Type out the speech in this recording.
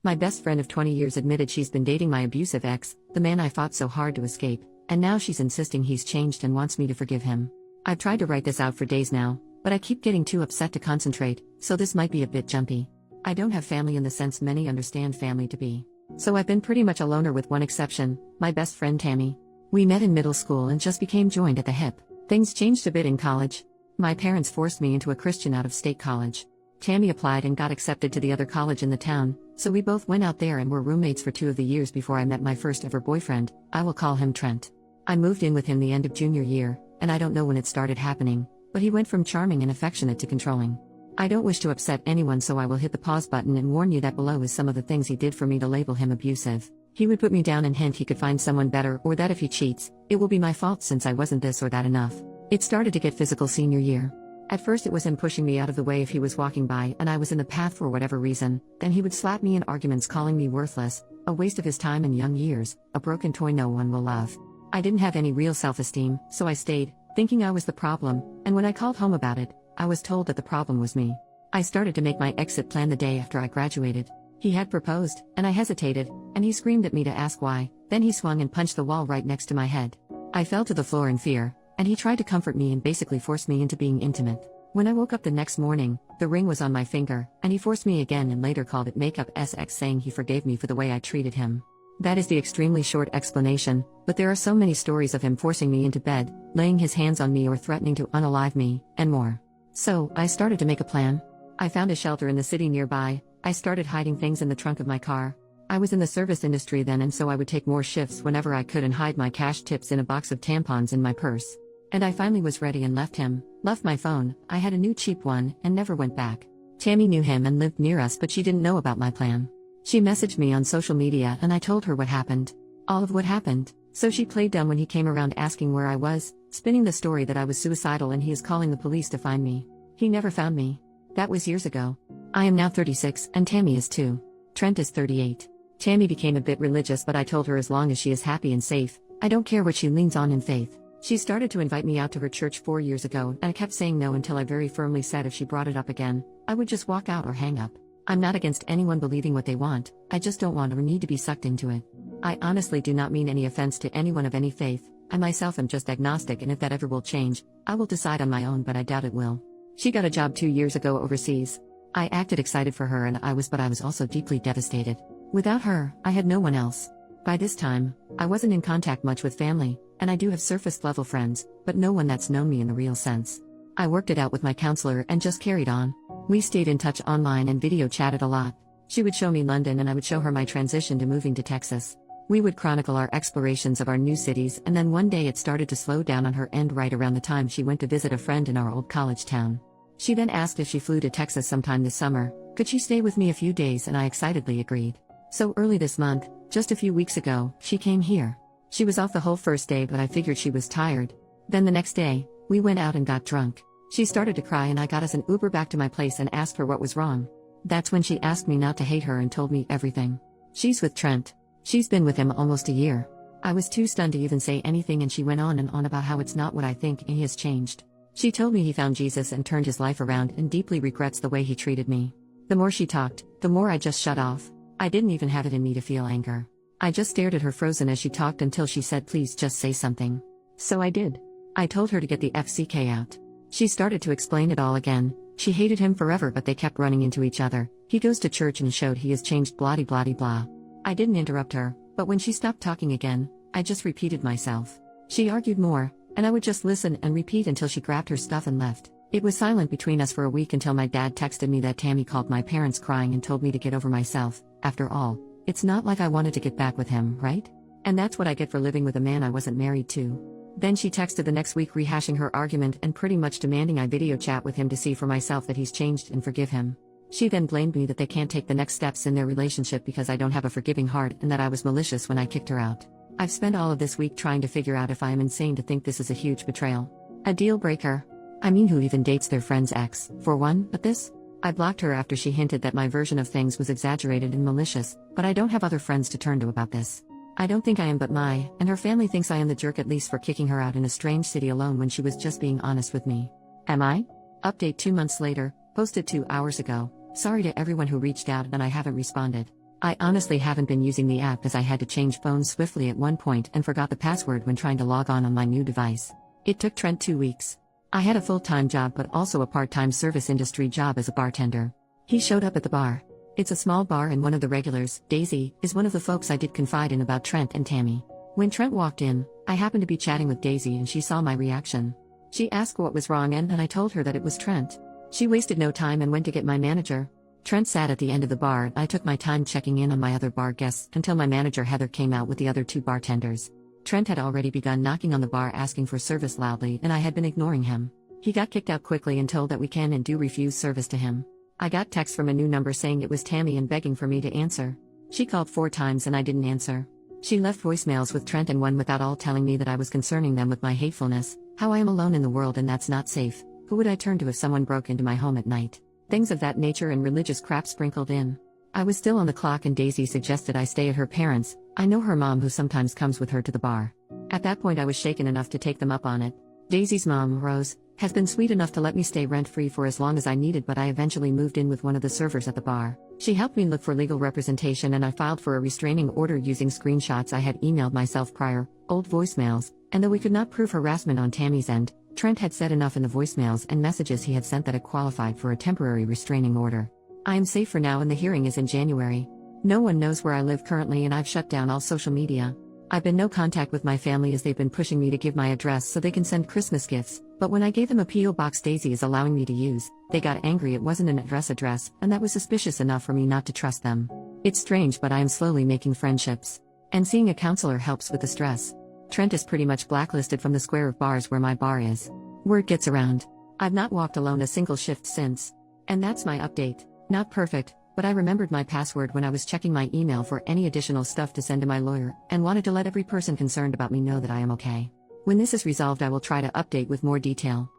My best friend of 20 years admitted she's been dating my abusive ex, the man I fought so hard to escape, and now she's insisting he's changed and wants me to forgive him. I've tried to write this out for days now, but I keep getting too upset to concentrate, so this might be a bit jumpy. I don't have family in the sense many understand family to be. So I've been pretty much a loner with one exception, my best friend Tammy. We met in middle school and just became joined at the hip. Things changed a bit in college. My parents forced me into a Christian out-of-state college. Tammy applied and got accepted to the other college in the town, so we both went out there and were roommates for 2 of the years before I met my first ever boyfriend. I will call him Trent. I moved in with him the end of junior year, and I don't know when it started happening, but he went from charming and affectionate to controlling. I don't wish to upset anyone, so I will hit the pause button and warn you that below is some of the things he did for me to label him abusive. He would put me down and hint he could find someone better, or that if he cheats, it will be my fault since I wasn't this or that enough. It started to get physical senior year. At first it was him pushing me out of the way if he was walking by and I was in the path for whatever reason, then he would slap me in arguments calling me worthless, a waste of his time and young years, a broken toy no one will love. I didn't have any real self-esteem, so I stayed, thinking I was the problem, and when I called home about it, I was told that the problem was me. I started to make my exit plan the day after I graduated. He had proposed, and I hesitated, and he screamed at me to ask why, then he swung and punched the wall right next to my head. I fell to the floor in fear, and he tried to comfort me and basically forced me into being intimate. When I woke up the next morning, the ring was on my finger, and he forced me again and later called it makeup sex, saying he forgave me for the way I treated him. That is the extremely short explanation, but there are so many stories of him forcing me into bed, laying his hands on me or threatening to unalive me, and more. So, I started to make a plan. I found a shelter in the city nearby. I started hiding things in the trunk of my car. I was in the service industry then, and so I would take more shifts whenever I could and hide my cash tips in a box of tampons in my purse. And I finally was ready and left him, left my phone. I had a new cheap one, and never went back. Tammy knew him and lived near us, but she didn't know about my plan. She messaged me on social media and I told her what happened. All of what happened. So she played dumb when he came around asking where I was, spinning the story that I was suicidal and he is calling the police to find me. He never found me. That was years ago. I am now 36 and Tammy is too. Trent is 38. Tammy became a bit religious, but I told her as long as she is happy and safe, I don't care what she leans on in faith. She started to invite me out to her church 4 years ago, and I kept saying no until I very firmly said if she brought it up again, I would just walk out or hang up. I'm not against anyone believing what they want, I just don't want or need to be sucked into it. I honestly do not mean any offense to anyone of any faith. I myself am just agnostic, and if that ever will change, I will decide on my own, but I doubt it will. She got a job 2 years ago overseas. I acted excited for her but I was also deeply devastated. Without her, I had no one else. By this time, I wasn't in contact much with family, and I do have surface-level friends, but no one that's known me in the real sense. I worked it out with my counselor and just carried on. We stayed in touch online and video chatted a lot. She would show me London and I would show her my transition to moving to Texas. We would chronicle our explorations of our new cities, and then one day it started to slow down on her end right around the time she went to visit a friend in our old college town. She then asked if she flew to Texas sometime this summer, could she stay with me a few days, and I excitedly agreed. So early this month, just a few weeks ago, she came here. She was off the whole first day, but I figured she was tired. Then the next day, we went out and got drunk. She started to cry and I got us an Uber back to my place and asked her what was wrong. That's when she asked me not to hate her and told me everything. She's with Trent. She's been with him almost a year. I was too stunned to even say anything, and she went on and on about how it's not what I think and he has changed. She told me he found Jesus and turned his life around and deeply regrets the way he treated me. The more she talked, the more I just shut off. I didn't even have it in me to feel anger. I just stared at her frozen as she talked until she said, please just say something. So I did. I told her to get the FCK out. She started to explain it all again. She hated him forever, but they kept running into each other. He goes to church and showed he has changed blah blah blah. I didn't interrupt her, but when she stopped talking again, I just repeated myself. She argued more, and I would just listen and repeat until she grabbed her stuff and left. It was silent between us for a week until my dad texted me that Tammy called my parents crying and told me to get over myself. After all, it's not like I wanted to get back with him, right? And that's what I get for living with a man I wasn't married to. Then she texted the next week rehashing her argument and pretty much demanding I video chat with him to see for myself that he's changed and forgive him. She then blamed me that they can't take the next steps in their relationship because I don't have a forgiving heart and that I was malicious when I kicked her out. I've spent all of this week trying to figure out if I am insane to think this is a huge betrayal. A deal breaker. I mean, who even dates their friend's ex, for one, but this? I blocked her after she hinted that my version of things was exaggerated and malicious, but I don't have other friends to turn to about this. I don't think I am, but and her family thinks I am the jerk, at least for kicking her out in a strange city alone when she was just being honest with me. Am I? Update 2 months later, posted 2 hours ago. Sorry to everyone who reached out and I haven't responded. I honestly haven't been using the app as I had to change phones swiftly at one point and forgot the password when trying to log on my new device. It took Trent 2 weeks. I had a full-time job but also a part-time service industry job as a bartender. He showed up at the bar. It's a small bar and one of the regulars, Daisy, is one of the folks I did confide in about Trent and Tammy. When Trent walked in, I happened to be chatting with Daisy and she saw my reaction. She asked what was wrong and I told her that it was Trent. She wasted no time and went to get my manager. Trent sat at the end of the bar and I took my time checking in on my other bar guests until my manager Heather came out with the other 2 bartenders. Trent had already begun knocking on the bar asking for service loudly and I had been ignoring him. He got kicked out quickly and told that we can and do refuse service to him. I got text from a new number saying it was Tammy and begging for me to answer. She called 4 times and I didn't answer. She left voicemails with Trent and one without all telling me that I was concerning them with my hatefulness, how I am alone in the world and that's not safe, who would I turn to if someone broke into my home at night. Things of that nature and religious crap sprinkled in. I was still on the clock and Daisy suggested I stay at her parents'. I know her mom who sometimes comes with her to the bar. At that point I was shaken enough to take them up on it. Daisy's mom, Rose, has been sweet enough to let me stay rent-free for as long as I needed but I eventually moved in with one of the servers at the bar. She helped me look for legal representation and I filed for a restraining order using screenshots I had emailed myself prior, old voicemails, and though we could not prove harassment on Tammy's end, Trent had said enough in the voicemails and messages he had sent that it qualified for a temporary restraining order. I am safe for now and the hearing is in January. No one knows where I live currently and I've shut down all social media. I've been no contact with my family as they've been pushing me to give my address so they can send Christmas gifts, but when I gave them a P.O. box Daisy is allowing me to use, they got angry it wasn't an address, and that was suspicious enough for me not to trust them. It's strange but I am slowly making friendships. And seeing a counselor helps with the stress. Trent is pretty much blacklisted from the square of bars where my bar is. Word gets around. I've not walked alone a single shift since. And that's my update. Not perfect, but I remembered my password when I was checking my email for any additional stuff to send to my lawyer, and wanted to let every person concerned about me know that I am okay. When this is resolved I will try to update with more detail.